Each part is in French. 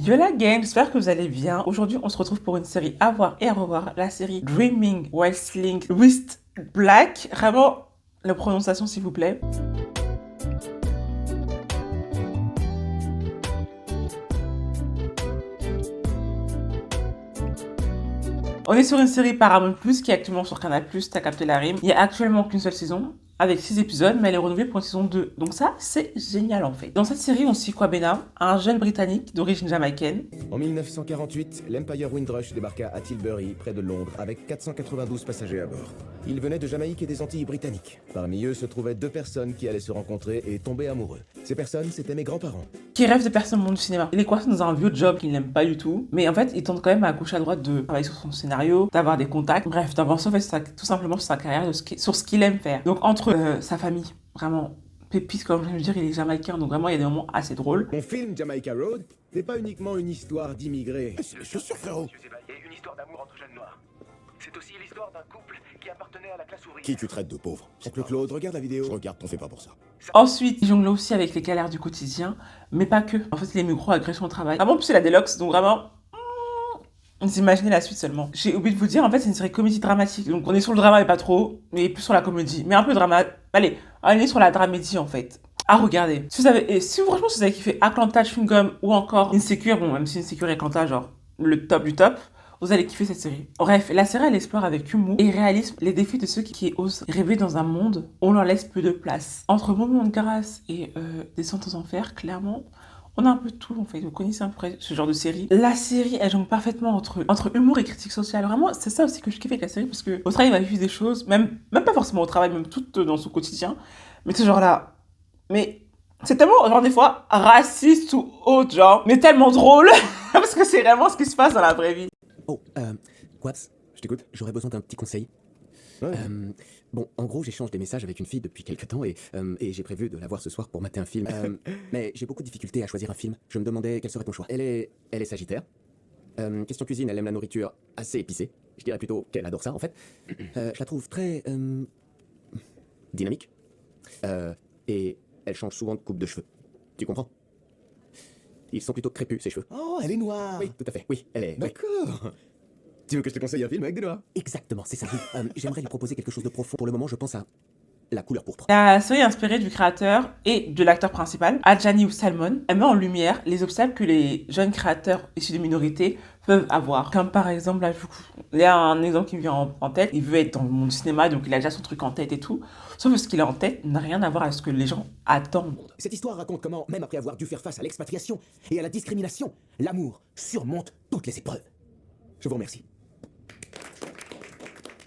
Yo la gang, j'espère que vous allez bien. Aujourd'hui, on se retrouve pour une série à voir et à revoir, la série Dreaming Whistling with Black. Vraiment, la prononciation s'il vous plaît. On est sur une série Paramount+, qui est actuellement sur Canal+, t'as capté la rime. Il y a actuellement qu'une seule saison, avec 6 épisodes, mais elle est renouvelée pour une saison 2. Donc ça, c'est génial en fait. Dans cette série, on suit Kwabena, un jeune Britannique d'origine jamaïcaine. En 1948, l'Empire Windrush débarqua à Tilbury, près de Londres, avec 492 passagers à bord. Ils venaient de Jamaïque et des Antilles britanniques. Parmi eux se trouvaient deux personnes qui allaient se rencontrer et tomber amoureux. Ces personnes, c'étaient mes grands-parents. Qui rêve de percer au monde du cinéma. Il est coincé dans un vieux job qu'il n'aime pas du tout, mais en fait, il tente quand même à gauche à droite de travailler sur son scénario, d'avoir des contacts, bref, d'avancer en fait tout simplement sur sa carrière, sur ce qu'il aime faire. Donc entre sa famille, vraiment pépite, comme je viens de dire, il est jamaïcain, donc vraiment il y a des moments assez drôles. Mon film Jamaica Road n'est pas uniquement une histoire d'immigrés. C'est les chaussures, frérot. Monsieur Zébalier, une histoire d'amour entre jeunes noirs. C'est aussi l'histoire d'un couple qui appartenait à la classe ouvrière. Qui tu traites de pauvre? Oncle Claude, regarde la vidéo. Je regarde, t'en fais pas pour ça. Ensuite, il jongle aussi avec les galères du quotidien, mais pas que. En fait, il est micro-agressions au travail. Vraiment, plus c'est la Deluxe, donc vraiment... Vous imaginez la suite seulement. J'ai oublié de vous dire, en fait, c'est une série comédie dramatique. Donc, on est sur le drama, mais pas trop, mais plus sur la comédie. Mais un peu drama. Allez, on est sur la dramédie, en fait. À regarder. Si vous avez, et si franchement, si vous avez kiffé Atlanta, Chewing Gum ou encore Insecure, bon, même si Insecure et Atlanta, genre, le top du top, vous allez kiffer cette série. Bref, la série, elle explore avec humour et réalisme les défis de ceux qui osent rêver dans un monde où on leur laisse peu de place. Entre moments de grâce et descente aux enfers, clairement, on a un peu de tout en fait, vous connaissez un peu ce genre de série. La série, elle jongle parfaitement entre humour et critique sociale. Vraiment, c'est ça aussi que je kiffe avec la série, parce que au travail, il va vivre des choses, même pas forcément au travail, même tout dans son quotidien. Mais ce genre-là, mais c'est tellement, genre des fois, raciste ou autre, genre, mais tellement drôle, parce que c'est vraiment ce qui se passe dans la vraie vie. Oh, Quaps, Je t'écoute. j'aurais besoin d'un petit conseil. Ouais. Bon, en gros, j'échange des messages avec une fille depuis quelques temps et j'ai prévu de la voir ce soir pour mater un film. Mais j'ai beaucoup de difficultés à choisir un film. Je me demandais quel serait ton choix. Elle est sagittaire. Question cuisine, elle aime la nourriture assez épicée. Je dirais plutôt qu'elle adore ça, en fait. Je la trouve très dynamique. Et elle change souvent de coupe de cheveux. Tu comprends? Ils sont plutôt crépus, ses cheveux. Oh, elle est noire. Oui, tout à fait. Oui, elle est... oui. D'accord. Tu veux que je te conseille un film avec des noirs? Exactement, c'est ça. Oui. J'aimerais lui proposer quelque chose de profond. Pour le moment, je pense à la couleur pourpre. La série est inspirée du créateur et de l'acteur principal, Adjani Salmon. Elle met en lumière les obstacles que les jeunes créateurs issus de minorités peuvent avoir. Comme par exemple, là, il y a un exemple qui me vient en tête. Il veut être dans le monde du cinéma, donc il a déjà son truc en tête et tout. Sauf que ce qu'il a en tête n'a rien à voir avec ce que les gens attendent. Cette histoire raconte comment, même après avoir dû faire face à l'expatriation et à la discrimination, l'amour surmonte toutes les épreuves. Je vous remercie.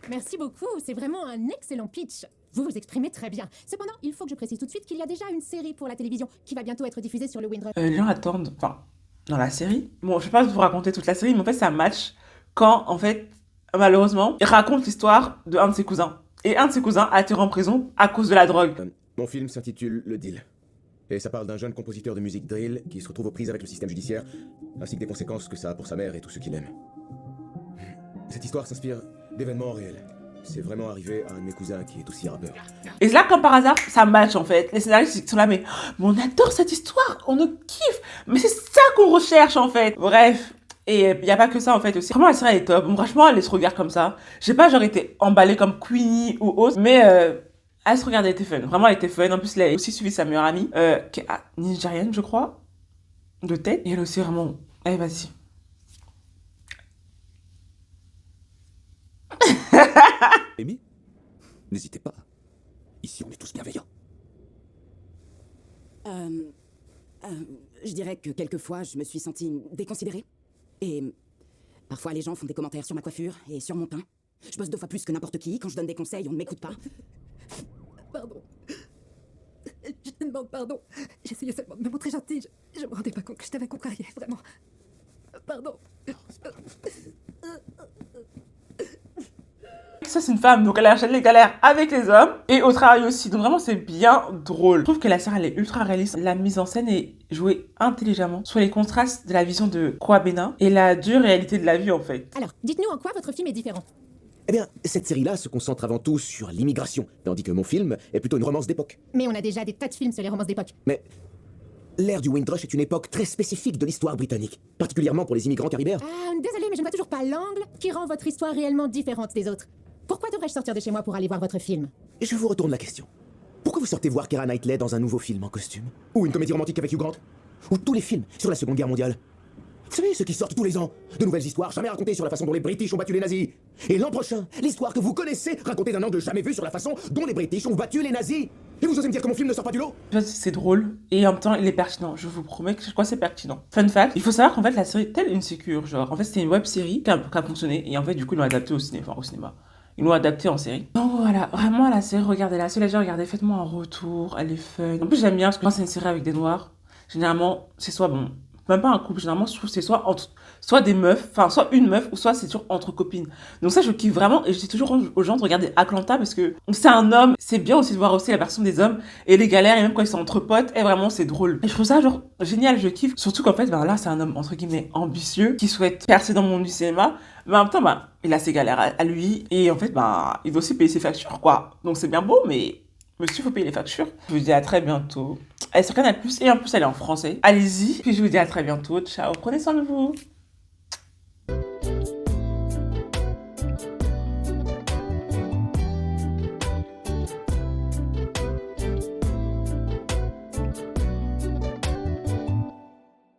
Merci beaucoup, c'est vraiment un excellent pitch. Vous vous exprimez très bien. Cependant, il faut que je précise tout de suite qu'il y a déjà une série pour la télévision qui va bientôt être diffusée sur le Windrush. Les gens attendent, enfin, dans la série. Bon, je vais pas vous raconter toute la série, mais en fait, c'est un match quand, en fait, malheureusement, il raconte l'histoire d'un de ses cousins. Et un de ses cousins a été en prison à cause de la drogue. Mon film s'intitule Le Deal. Et ça parle d'un jeune compositeur de musique drill qui se retrouve aux prises avec le système judiciaire, ainsi que des conséquences que ça a pour sa mère et tous ceux qui l'aiment. Cette histoire s'inspire d'événements réels. C'est vraiment arrivé à un de mes cousins qui est aussi rappeur. Et là, comme par hasard, ça match en fait. Les scénaristes sont là, mais on adore cette histoire, on nous kiffe. Mais c'est ça qu'on recherche en fait. Bref. Et il n'y a pas que ça en fait aussi. Vraiment, la série elle est top. Bon, franchement, elle se regarde comme ça. J'ai pas genre été emballée comme Queenie ou autre, mais elle se regarde, elle était fun. Vraiment, elle était fun. En plus, elle a aussi suivi sa meilleure amie, qui est nigérienne, je crois, de tête. Et elle aussi, vraiment. Allez, vas-y. Amy, n'hésitez pas. Ici, on est tous bienveillants. Je dirais que quelquefois, je me suis sentie déconsidérée. Et parfois, les gens font des commentaires sur ma coiffure et sur mon teint. Je bosse 2 fois plus que n'importe qui. Quand je donne des conseils, on ne m'écoute pas. Pardon. Je te demande pardon. J'essayais seulement de me montrer gentille. Je me rendais pas compte que je t'avais contrarié, vraiment. Pardon. Ça, c'est une femme, donc elle enchaîne les galères avec les hommes et au travail aussi. Donc vraiment, c'est bien drôle. Je trouve que la série, elle est ultra réaliste. La mise en scène est jouée intelligemment sur les contrastes de la vision de Kwabena et la dure réalité de la vie, en fait. Alors, dites-nous en quoi votre film est différent. Eh bien, cette série-là se concentre avant tout sur l'immigration, tandis que mon film est plutôt une romance d'époque. Mais on a déjà des tas de films sur les romances d'époque. Mais l'ère du Windrush est une époque très spécifique de l'histoire britannique, particulièrement pour les immigrants caribéens. Désolé, mais je ne vois toujours pas l'angle qui rend votre histoire réellement différente des autres. Pourquoi devrais-je sortir de chez moi pour aller voir votre film? Et je vous retourne la question. Pourquoi vous sortez voir Keira Knightley dans un nouveau film en costume? Ou une comédie romantique avec Hugh Grant? Ou tous les films sur la Seconde Guerre mondiale? Vous savez, ceux qui sortent tous les ans, de nouvelles histoires jamais racontées sur la façon dont les British ont battu les nazis. Et l'an prochain, l'histoire que vous connaissez, racontée d'un angle jamais vu sur la façon dont les British ont battu les nazis. Et vous osez me dire que mon film ne sort pas du lot? C'est drôle et en même temps il est pertinent. Je vous promets que je crois que c'est pertinent. Fun fact, il faut savoir qu'en fait la série telle une sécure, genre en fait c'était une web série qui a fonctionné et en fait du coup ils l'ont adapté au cinéma, enfin, au cinéma. Ils l'ont adapté en série. Donc voilà, vraiment la série, regardez-la. Si les gens regardez, faites-moi un retour, elle est fun. En plus j'aime bien parce que quand c'est une série avec des noirs, généralement c'est soit bon, même pas un couple, généralement je trouve que c'est soit des meufs, enfin soit une meuf ou soit c'est toujours entre copines. Donc ça je kiffe vraiment et je dis toujours aux gens de regarder Atlanta parce que c'est un homme, c'est bien aussi de voir aussi la version des hommes et les galères et même quand ils sont entre potes et vraiment c'est drôle. Et je trouve ça genre génial, je kiffe. Surtout qu'en fait ben là c'est un homme entre guillemets ambitieux qui souhaite percer dans le monde du cinéma. Mais en même temps ben il a ses galères à lui et en fait ben il doit aussi payer ses factures quoi. Donc c'est bien beau mais monsieur, faut payer les factures. Je vous dis à très bientôt. Elle est sur Canal+, et en plus elle est en français. Allez-y, puis je vous dis à très bientôt. Ciao, prenez soin de vous.